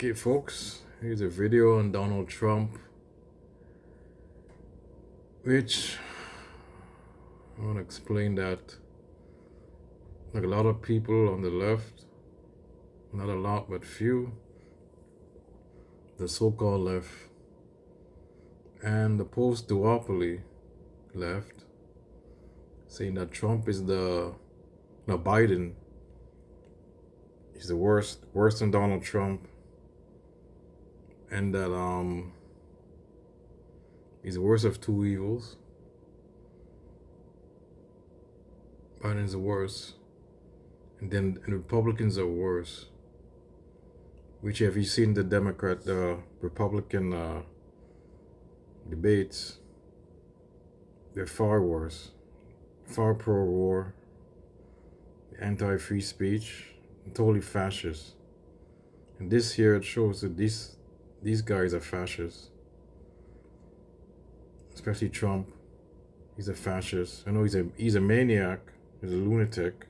Okay, folks, here's a video on Donald Trump, which I want to explain that, like a lot of people on the left, not a lot, but few, the so-called left, and the post-duopoly left, saying that Trump is Biden is the worse than Donald Trump, and that he's the worst of two evils. Biden's the worst, and Republicans are worse. Which, have you seen the Republican debates? They're far worse, far pro-war, anti-free speech, and totally fascist. And this here, it shows that these guys are fascists, especially Trump. He's a fascist. I know he's a maniac. He's a lunatic.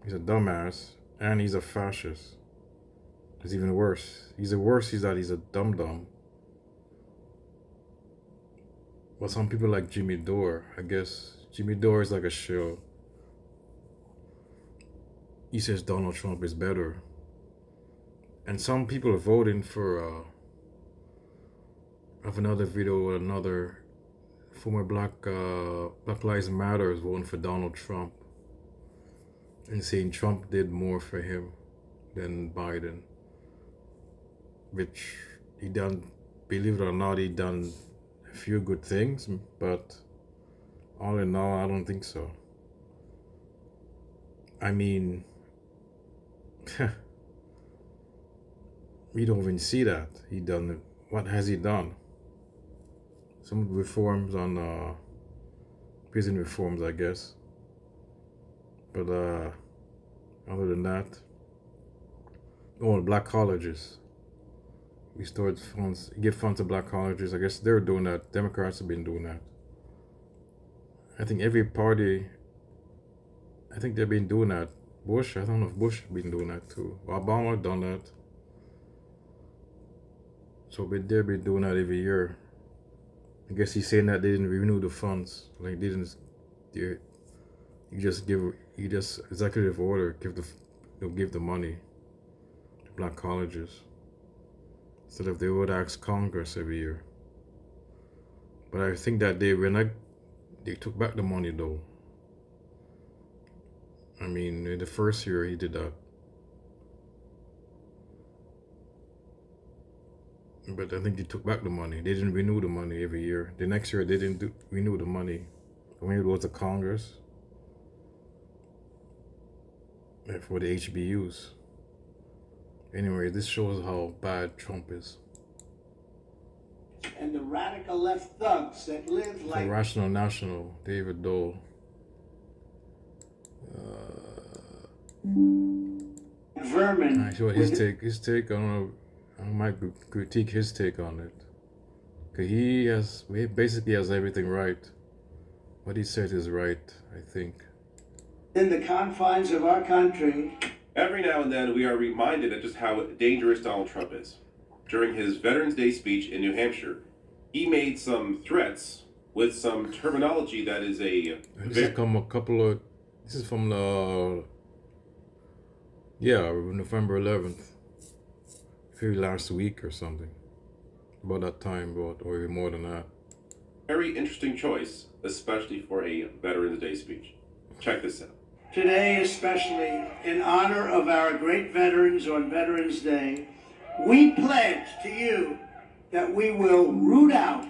He's a dumbass, and he's a fascist. It's even worse. He's a dum-dum. But some people like Jimmy Dore. I guess Jimmy Dore is like a shill. He says Donald Trump is better. And some people are voting for I have another video with another former Black Lives Matter is voting for Donald Trump and saying Trump did more for him than Biden. Which he done, believe it or not, he done a few good things, but all in all, I don't think so. I mean, we don't even see that he done it. What has he done? Some reforms on prison reforms, I guess. But other than that, black colleges. Restored funds, give funds to black colleges. I guess they're doing that. Democrats have been doing that. I think every party, I think they've been doing that. Bush, I don't know if Bush has been doing that too. Obama done that. So they've been doing that every year. I guess he's saying that they didn't renew the funds. Like you just executive order, they'll give the money to black colleges. Instead of they would ask Congress every year. But I think that they took back the money though. I mean, in the first year he did that. But I think they took back the money. They didn't renew the money every year. The next year they didn't renew the money. When it was the Congress. For the HBUs. Anyway, this shows how bad Trump is. And the radical left thugs that live like... Rational National, David Dole. Vermin. Actually, his take, I don't know, I might critique his take on it. Because he basically has everything right. What he said is right, I think. In the confines of our country... Every now and then, we are reminded of just how dangerous Donald Trump is. During his Veterans Day speech in New Hampshire, he made some threats with some terminology that is This is from November 11th. Maybe last week or something. About that time, or even more than that. Very interesting choice, especially for a Veterans Day speech. Check this out. Today, especially in honor of our great veterans on Veterans Day, we pledge to you that we will root out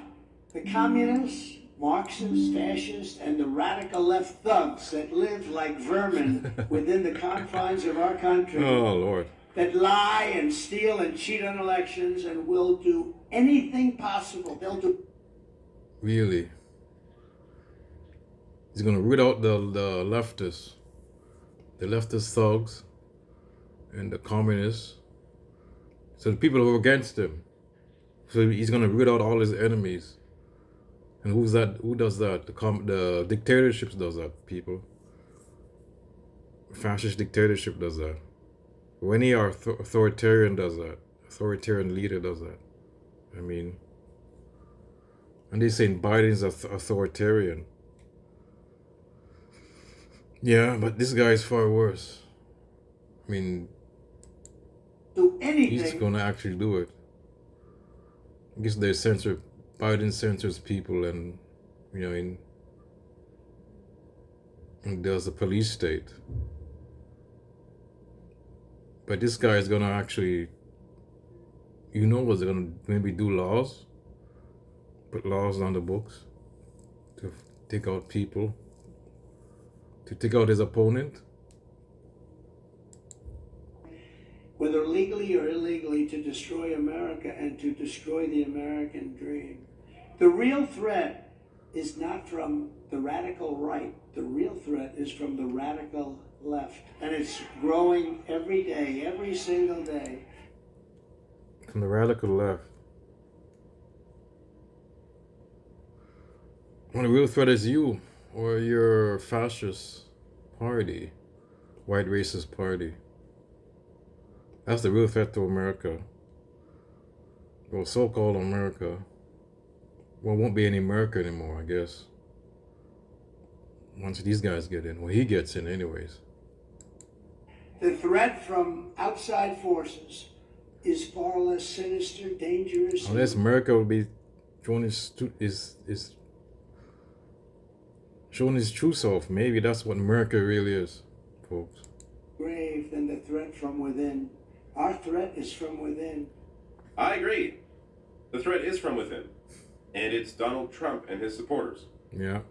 the communists, Marxists, fascists, and the radical left thugs that live like vermin within the confines of our country. Oh, Lord. That lie and steal and cheat on elections and will do anything possible. They'll do... Really? He's going to root out the leftists. The leftist thugs and the communists. So the people who are against him. So he's going to root out all his enemies. And who's that? Who does that? The dictatorships does that, people. Fascist dictatorship does that. Or any authoritarian does that. authoritarian leader does that. I mean, and they're saying Biden's authoritarian. Yeah, but this guy is far worse. I mean, do he's anything. gonna actually do it. I guess they censor, Biden censors people, and and there's a police state. But this guy is gonna actually, what's gonna maybe do laws, put laws on the books to take out people, to take out his opponent. Whether legally or illegally, to destroy America and to destroy the American dream. The real threat is not from the radical right. The real threat is from the radical left. And it's growing every day, every single day. From the radical left. Well, the real threat is you or your fascist party, white racist party. That's the real threat to America. Well, so-called America. Well, won't be any America anymore, I guess. Once these guys get in. Well, he gets in anyways. The threat from outside forces is far less sinister, dangerous. Unless America will be showing showing his true self. Maybe that's what America really is, folks. Grave than the threat from within. Our threat is from within. I agree. The threat is from within. And it's Donald Trump and his supporters. Yeah.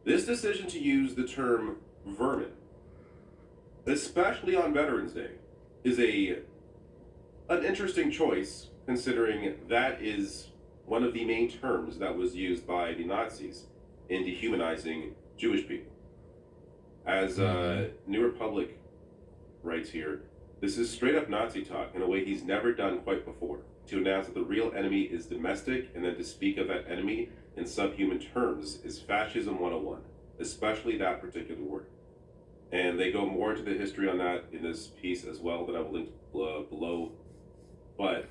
This decision to use the term vermin, especially on Veterans Day, is an interesting choice, considering that is one of the main terms that was used by the Nazis in dehumanizing Jewish people. As New Republic writes here, this is straight up Nazi talk in a way he's never done quite before. To announce that the real enemy is domestic and then to speak of that enemy in subhuman terms is fascism 101, especially that particular word. And they go more into the history on that in this piece as well that I will link below. But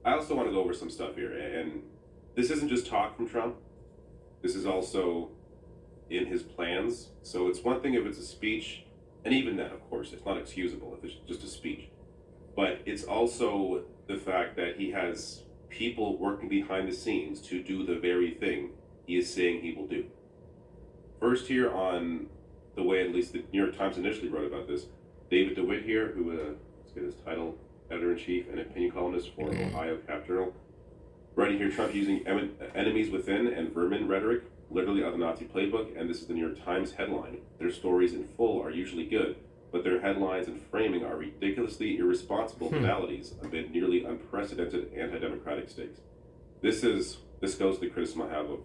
I also want to go over some stuff here. And this isn't just talk from Trump. This is also in his plans. So it's one thing if it's a speech, and even then, of course, it's not excusable if it's just a speech. But it's also the fact that he has people working behind the scenes to do the very thing he is saying he will do. First here on the way at least the New York Times initially wrote about this, David DeWitt here, who, let's get his title, editor-in-chief and opinion columnist for Ohio Cap Journal, writing here, Trump using enemies within and vermin rhetoric, literally out of the Nazi playbook, and this is the New York Times headline. Their stories in full are usually good, but their headlines and framing are ridiculously irresponsible banalities amid nearly unprecedented anti-democratic stakes. This goes to the criticism I have of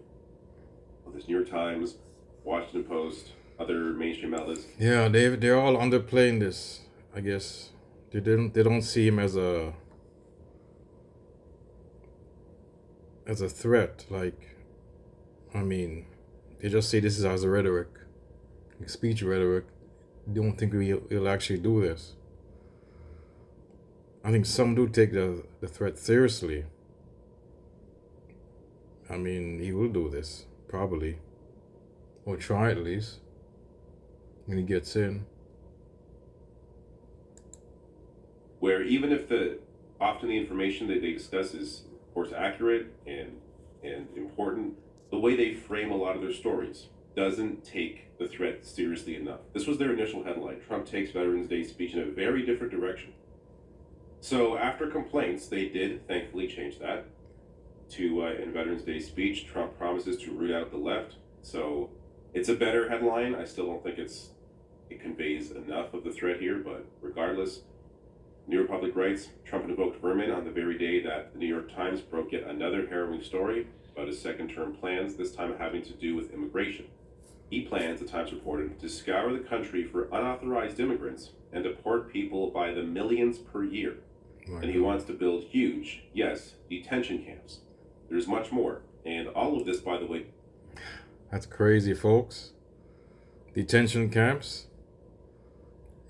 this New York Times, Washington Post, other mainstream outlets. Yeah, they're all underplaying this, I guess. They don't see him as a threat. Like, I mean, they just say this is as a rhetoric, like speech rhetoric. They don't think he'll actually do this. I think some do take the threat seriously. I mean, he will do this, probably. Or try at least, when he gets in. Where even if often the information that they discuss is, of course, accurate and important, the way they frame a lot of their stories doesn't take the threat seriously enough. This was their initial headline. Trump takes Veterans Day speech in a very different direction. So after complaints, they did thankfully change that to, in Veterans Day speech, Trump promises to root out the left. So it's a better headline. I still don't think it conveys enough of the threat here, but regardless, New Republic writes, Trump invoked vermin on the very day that the New York Times broke yet another harrowing story about his second-term plans, this time having to do with immigration. He plans, the Times reported, to scour the country for unauthorized immigrants and deport people by the millions per year. And he wants to build huge, yes, detention camps. There's much more. And all of this, by the way... That's crazy, folks. Detention camps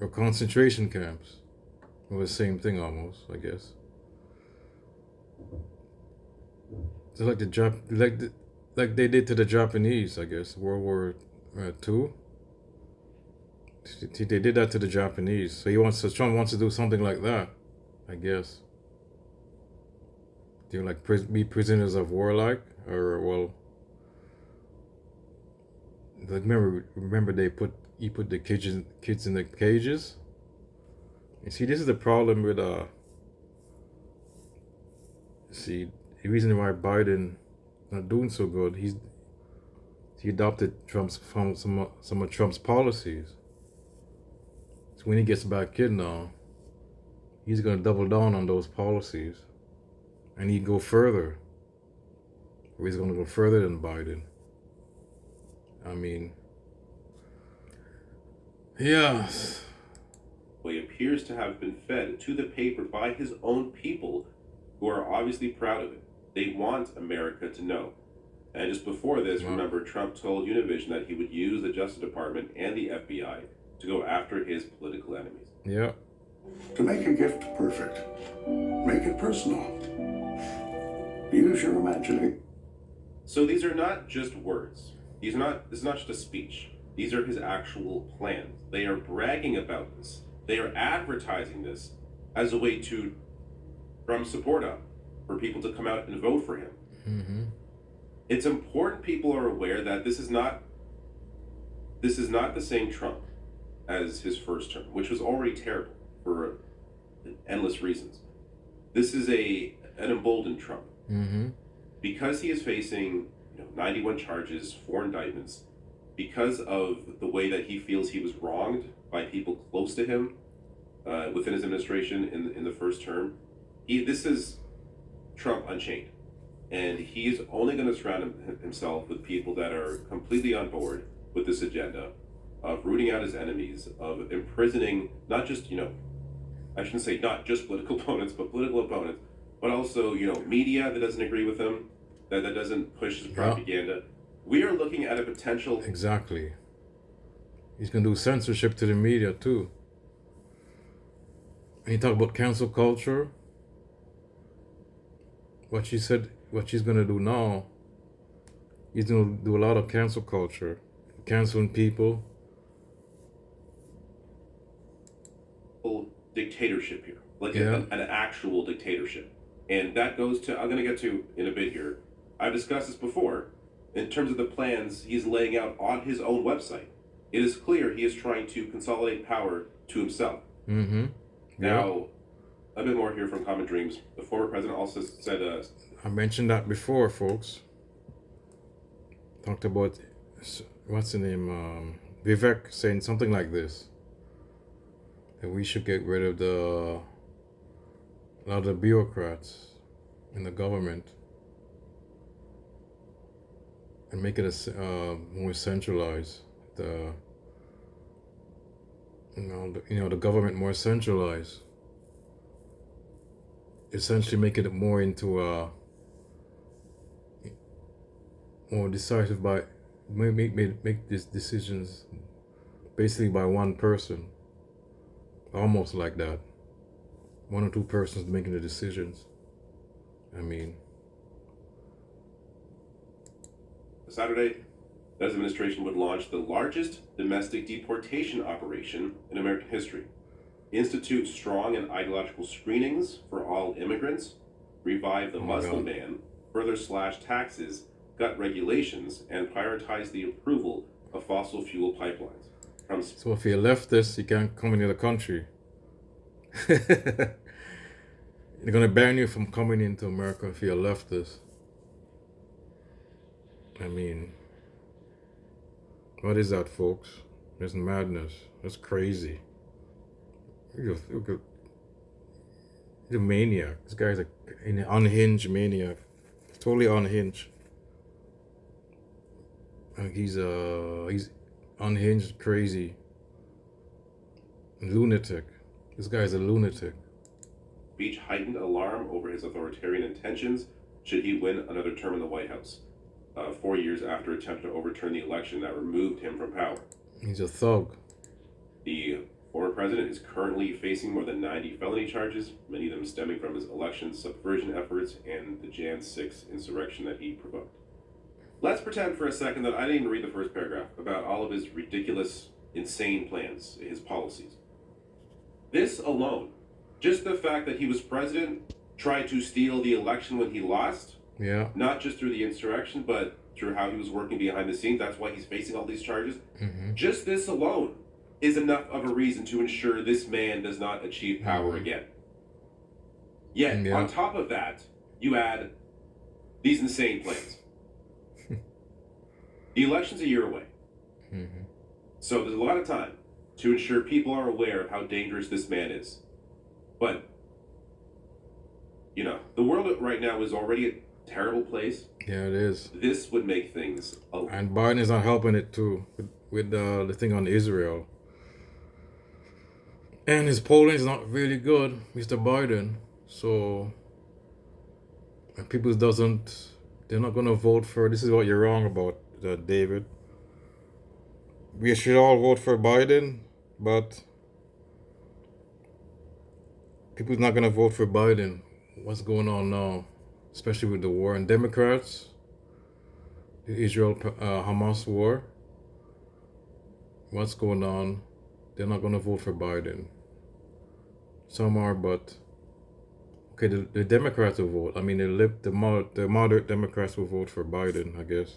or concentration camps. Well, the same thing almost, I guess. It's like like they did to the Japanese, I guess. World War II. They did that to the Japanese. So Trump wants to do something like that, I guess. Do like be prisoners of war, like, or well, like remember he put the kids in the cages. You see, this is the problem with see, the reason why Biden not doing so good. He adopted some of Trump's policies. So when he gets back in now, he's gonna double down on those policies, and he'd go further. Or he's gonna go further than Biden. I mean, yeah. He appears to have been fed to the paper by his own people, who are obviously proud of it. They want America to know. And just before this, remember, Trump told Univision that he would use the Justice Department and the FBI to go after his political enemies. Yeah. To make a gift perfect, make it personal. Use your imagination. So these are not just words. This is not just a speech. These are his actual plans. They are bragging about this. They are advertising this as a way to drum support up for people to come out and vote for him. Mm-hmm. It's important people are aware that this is not the same Trump as his first term, which was already terrible for endless reasons. This is an emboldened Trump. Mm-hmm. Because he is facing 91 charges, 4 indictments, because of the way that he feels he was wronged by people close to him within his administration in the first term. This is Trump Unchained. And he is only going to surround himself with people that are completely on board with this agenda of rooting out his enemies, of imprisoning not just, I shouldn't say not just political opponents, but political opponents, but also, media that doesn't agree with him, that doesn't push his propaganda. We are looking at a potential... Exactly. He's going to do censorship to the media, too. And you talk about cancel culture. What she's going to do now, he's going to do a lot of cancel culture. Canceling people. Dictatorship here. Like an actual dictatorship. And that goes to, I'm going to get to in a bit here. I've discussed this before. In terms of the plans he's laying out on his own website, it is clear he is trying to consolidate power to himself. Mm-hmm. Now, a bit more here from Common Dreams. The former president also said... I mentioned that before, folks. Talked about, what's the name? Vivek saying something like this. That we should get rid of a lot of the bureaucrats in the government and make it more centralized. The government more centralized. Essentially, make it more into more decisive by make these decisions basically by one person, almost like that. 1 or 2 persons making the decisions. I mean, Saturday, the administration would launch the largest domestic deportation operation in American history, institute strong and ideological screenings for all immigrants, revive the Muslim ban, further slash taxes, gut regulations, and prioritize the approval of fossil fuel pipelines. So if you're leftist, you can't come into the country. They're going to ban you from coming into America if you're leftist. I mean, what is that, folks? It's madness. That's crazy. You're a maniac. This guy's an unhinged maniac. Totally unhinged. Like he's unhinged, crazy, lunatic. This guy's a lunatic. Speech heightened alarm over his authoritarian intentions should he win another term in the White House, 4 years after attempting to overturn the election that removed him from power. He's a thug. The former president, is currently facing more than 90 felony charges, many of them stemming from his election subversion efforts and the Jan 6 insurrection that he provoked. Let's pretend for a second that I didn't even read the first paragraph about all of his ridiculous, insane plans, his policies. This alone, just the fact that he was president, tried to steal the election when he lost, Yeah. not just through the insurrection, but through how he was working behind the scenes. That's why he's facing all these charges. Just this alone is enough of a reason to ensure this man does not achieve power again. Yet, on top of that, you add these insane plans. The election's a year away. So there's a lot of time to ensure people are aware of how dangerous this man is. But, you know, the world right now is already a terrible place. Yeah, it is. This would make things And Biden is not helping it too with the thing on Israel. And his polling is not really good, Mr. Biden. So people they're not going to vote for. This is what you're wrong about, David. We should all vote for Biden, but people's not going to vote for Biden. What's going on now, especially with the war? And Democrats, the Israel-Hamas war, what's going on? They're not going to vote for Biden. Some are, but okay, the Democrats will vote. I mean, the moderate Democrats will vote for Biden, I guess,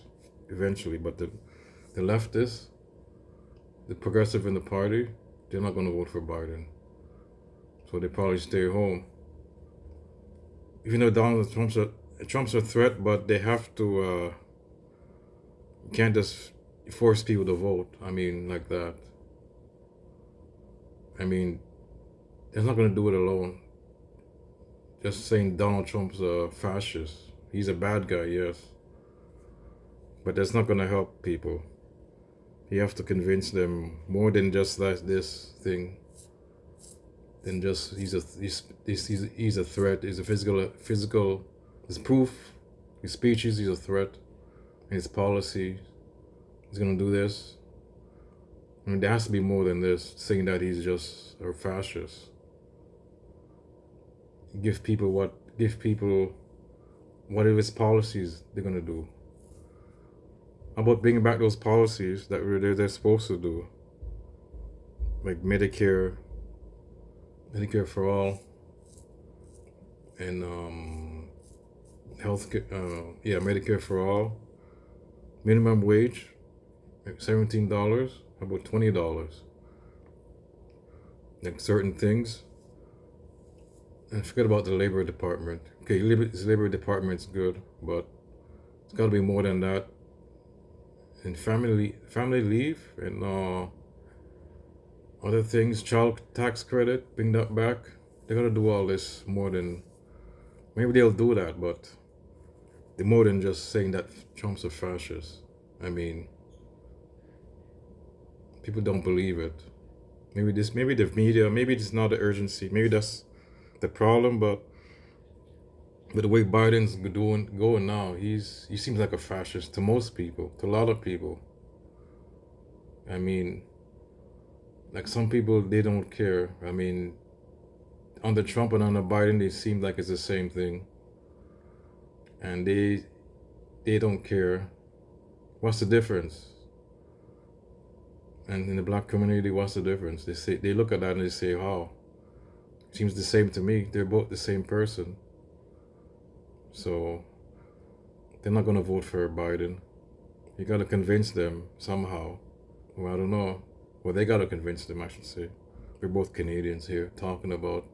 eventually. But the leftists, the progressive in the party, they're not going to vote for Biden. So they probably stay home. Even though Donald Trump's a threat, but they have to. You can't just force people to vote. I mean, like that. I mean, they're not going to do it alone. Just saying Donald Trump's a fascist. He's a bad guy, yes. But that's not going to help people. You have to convince them more than just this thing. Than just he's a threat. He's a physical. His proof, his speeches, he's a threat. And his policy, he's going to do this. I mean, there has to be more than this, saying that he's just a fascist. Give people what are his policies they're gonna do. How about bringing back those policies that they're supposed to do, like Medicare for all, and Medicare for all, minimum wage, like $17. How about $20? Like certain things. And forget about the Labor Department. Okay, his Labor Department's good, but it's got to be more than that. And family leave and other things, child tax credit, bring that back. They got to do all this more than. Maybe they'll do that, but they're more than just saying that Trump's a fascist. I mean, people don't believe it. Maybe the media, maybe it's not the urgency. Maybe that's the problem, but the way Biden's going now, he seems like a fascist to most people, to a lot of people. I mean, like some people, they don't care. I mean, under Trump and under Biden, they seem like it's the same thing, and they don't care. What's the difference? And in the black community, what's the difference? They look at that and they say, "How? Seems the same to me. They're both the same person." So they're not gonna vote for Biden. You gotta convince them somehow. Well, I don't know. Well, they gotta convince them, I should say. We're both Canadians here talking about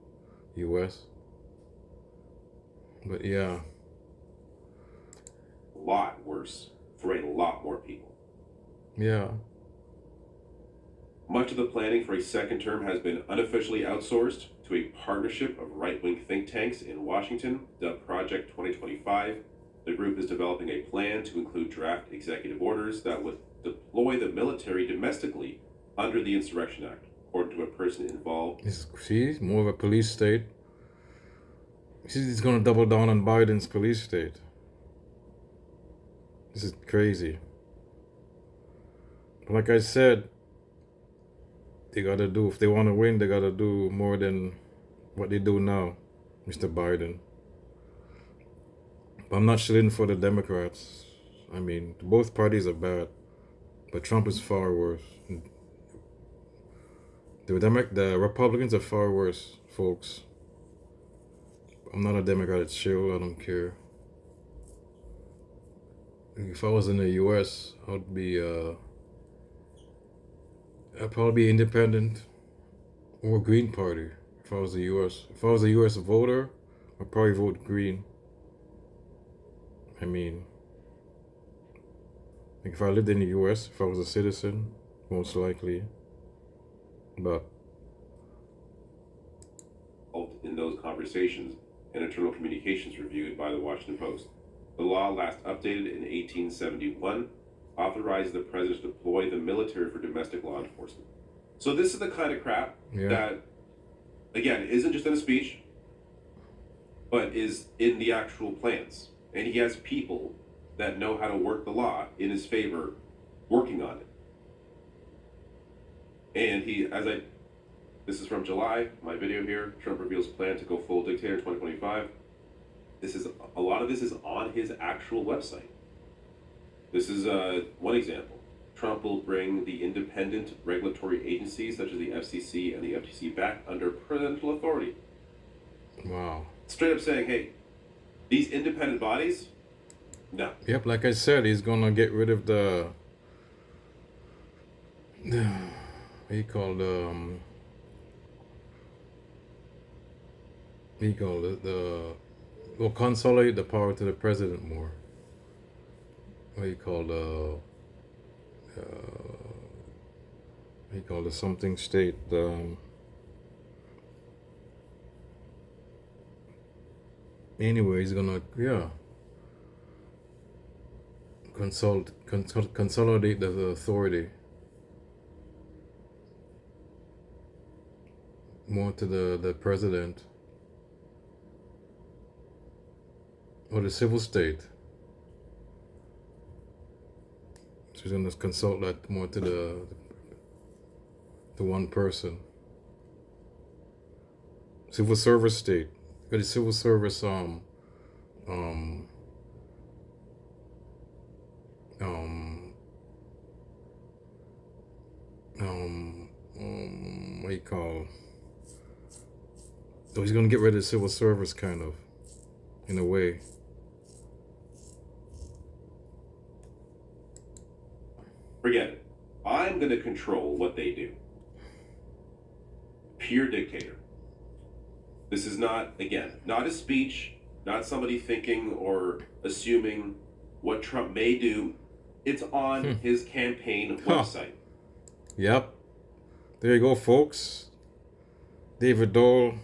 U.S. But yeah. a lot worse for a lot more people. Yeah. Much of the planning for a second term has been unofficially outsourced to a partnership of right-wing think tanks in Washington, dubbed Project 2025. The group is developing a plan to include draft executive orders that would deploy the military domestically under the Insurrection Act, according to a person involved. See, more of a police state. He's going to double down on Biden's police state. This is crazy. But like I said, they gotta do. If they want to win, they gotta do more than what they do now, Mr. Biden. But I'm not shilling for the Democrats. I mean, both parties are bad, but Trump is far worse. The Republicans are far worse, folks. I'm not a Democrat. It's chill. I don't care. If I was in the U.S., I'd probably be independent or Green Party. If I was the U.S., if I was a U.S. voter, I'd probably vote Green. I mean, like if I lived in the U.S., if I was a citizen, most likely. But in those conversations and internal communications reviewed by the Washington Post. The law, last updated in 1871, authorized the president to deploy the military for domestic law enforcement. So this is the kind of crap that, again, isn't just in a speech, but is in the actual plans. And he has people that know how to work the law in his favor working on it. And this is from July, my video here. Trump reveals plan to go full dictator 2025. A lot of this is on his actual website. This is one example. Trump will bring the independent regulatory agencies such as the FCC and the FTC back under presidential authority. wow. Straight up saying, hey, these independent bodies, no. Yep, like I said, he's gonna get rid of the what he called will consolidate the power to the president more. What he called he called it something state. Anyway, he's gonna consolidate the authority more to the president or the civil state. So he's gonna consult that more to the one person. Civil service state. Got the civil service what do you call? So he's gonna get rid of the civil service, kind of, in a way. Forget it. I'm going to control what they do. Pure dictator. This is not, again, not a speech, not somebody thinking or assuming what Trump may do. It's on his campaign website. Yep. There you go, folks. David Dole,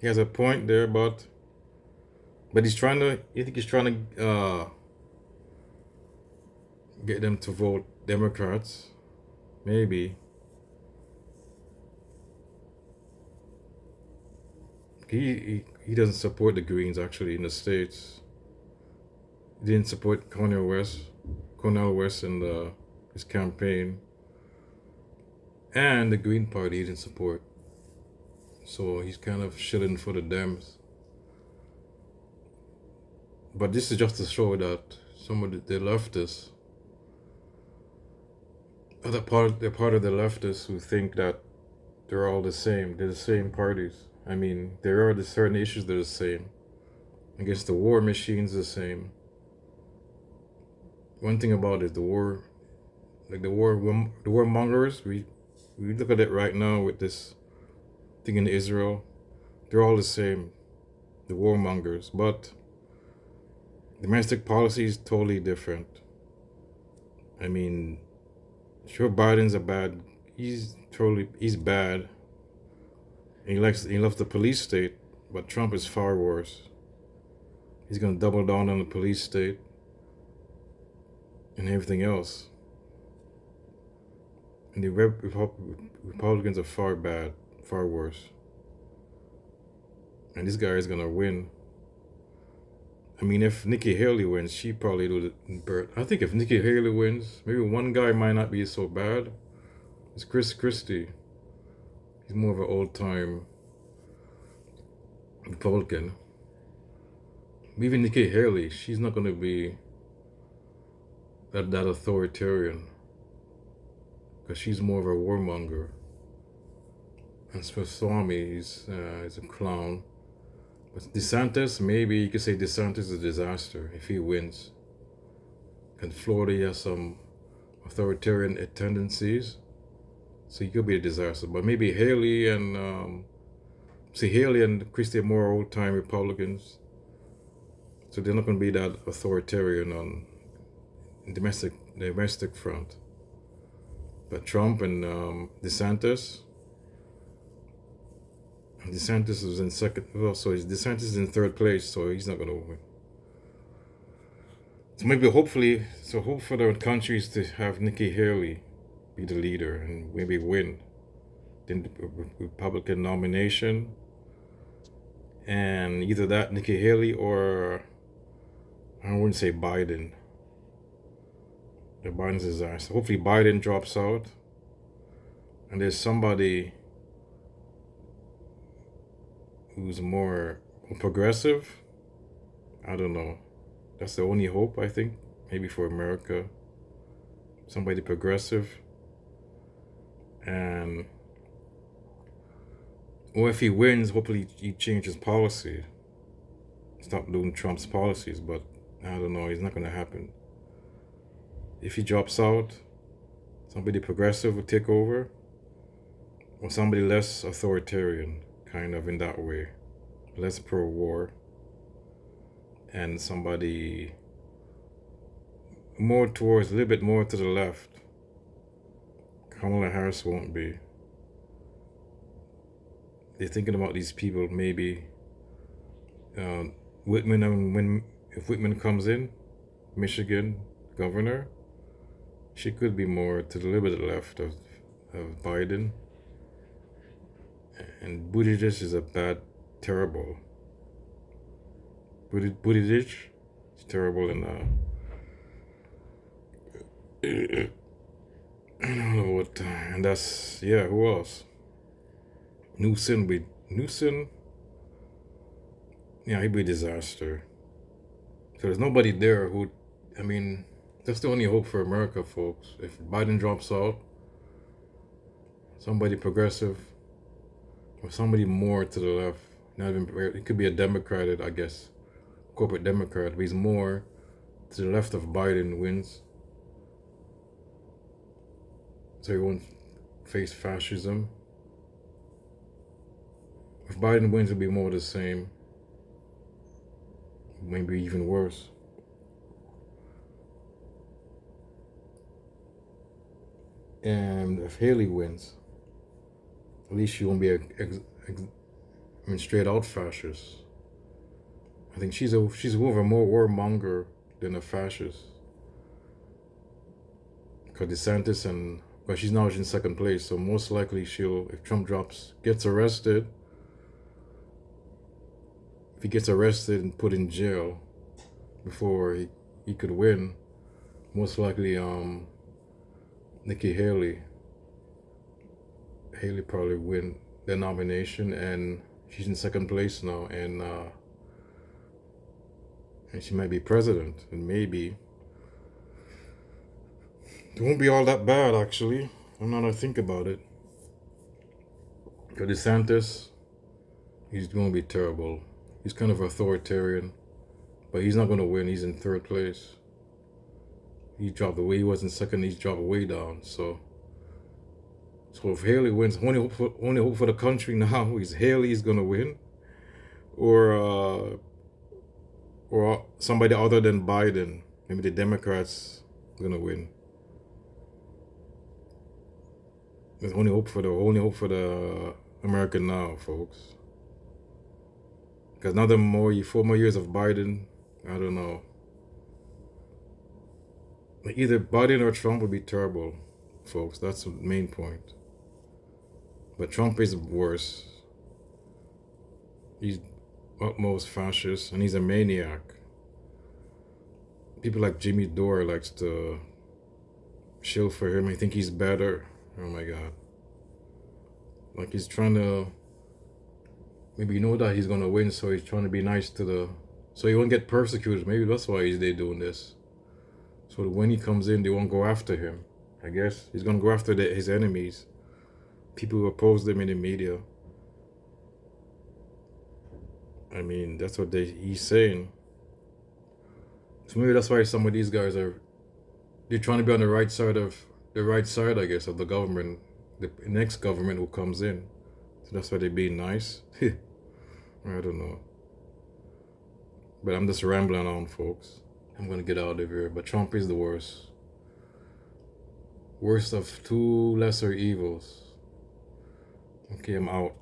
he has a point there, but he's trying to, you think he's trying to get them to vote Democrats? Maybe. He doesn't support the Greens, actually, in the States. He didn't support Cornel West in his campaign. And the Green Party he didn't support. So he's kind of shilling for the Dems. But this is just to show that some of the leftists, they're part of the leftists who think that they're all the same. They're the same parties. I mean, there are certain issues that are the same. I guess the war machine's the same. One thing about it, the warmongers, we look at it right now with this thing in Israel. They're all the same, the warmongers. But domestic policy is totally different. I mean, sure, Biden's he's bad. And he loves the police state, but Trump is far worse. He's gonna double down on the police state and everything else. And the Republicans are far worse. And this guy is gonna win. I mean, if Nikki Haley wins, she probably do the. I think if Nikki Haley wins, maybe one guy might not be so bad. It's Chris Christie. He's more of an old-time Republican. Even Nikki Haley, she's not going to be that authoritarian, because she's more of a warmonger. And Swami is a clown. But DeSantis, maybe you could say DeSantis is a disaster if he wins. And Florida, he has some authoritarian tendencies, so he could be a disaster. But maybe Haley and Haley and Christie are more old-time Republicans, so they're not going to be that authoritarian on domestic front. But Trump and DeSantis is in second. Well, so DeSantis is in third place, so he's not going to win. So maybe hope for the countries to have Nikki Haley be the leader and maybe win the Republican nomination, and either that Nikki Haley or I wouldn't say Biden. The Biden's disaster. Hopefully Biden drops out and there's somebody who's more progressive. I don't know. That's the only hope, I think, maybe for America. Somebody progressive. And or if he wins, hopefully he changes policy. Stop doing Trump's policies, but I don't know, it's not going to happen. If he drops out, somebody progressive will take over, or somebody less authoritarian, kind of in that way, less pro-war, and somebody more towards, a little bit more to the left. Kamala Harris won't be. They're thinking about these people, maybe Whitman, if Whitman comes in, Michigan governor, she could be more to the little bit left of Biden. And Buttigieg is terrible. Buttigieg is terrible, and I don't know what, and that's, who else? Newsom, he'd be a disaster. So there's nobody there who, that's the only hope for America, folks. If Biden drops out, somebody progressive, or somebody more to the left, not even, it could be a Democrat, I guess, corporate Democrat, but he's more to the left of Biden wins. So he won't face fascism. If Biden wins, it'll be more the same. Maybe even worse. And if Haley wins, at least she won't be a straight out fascist. I think she's more of a warmonger than a fascist. Because DeSantis but she's now in second place, so most likely if Trump gets arrested, if he gets arrested and put in jail before he could win, most likely Nikki Haley probably win the nomination, and she's in second place now, and she might be president, and maybe it won't be all that bad, actually. I'm not gonna think about it. Because DeSantis, he's going to be terrible. He's kind of authoritarian, but he's not going to win. He's in third place. He dropped the way he was in second. He's dropped way down. So if Haley wins, only hope for the country now is Haley's going to win, or somebody other than Biden. Maybe the Democrats are going to win. There's only hope for the American now, folks. Because now 4 more years of Biden, I don't know. Either Biden or Trump would be terrible, folks. That's the main point. But Trump is worse. He's utmost fascist, and he's a maniac. People like Jimmy Dore likes to shill for him. I think he's better. Oh my God. Like he's trying to, maybe you know that he's gonna win, so he's trying to be nice to the, so he won't get persecuted. Maybe that's why they doing this. So that when he comes in, they won't go after him. I guess he's gonna go after his enemies, people who oppose them in the media. I mean, that's what he's saying. So maybe that's why some of these guys they're trying to be on the right side, I guess, of the government, the next government who comes in. So that's why they're being nice. I don't know. But I'm just rambling on, folks. I'm gonna get out of here. But Trump is the worst. Worst of two lesser evils. Okay, I'm out.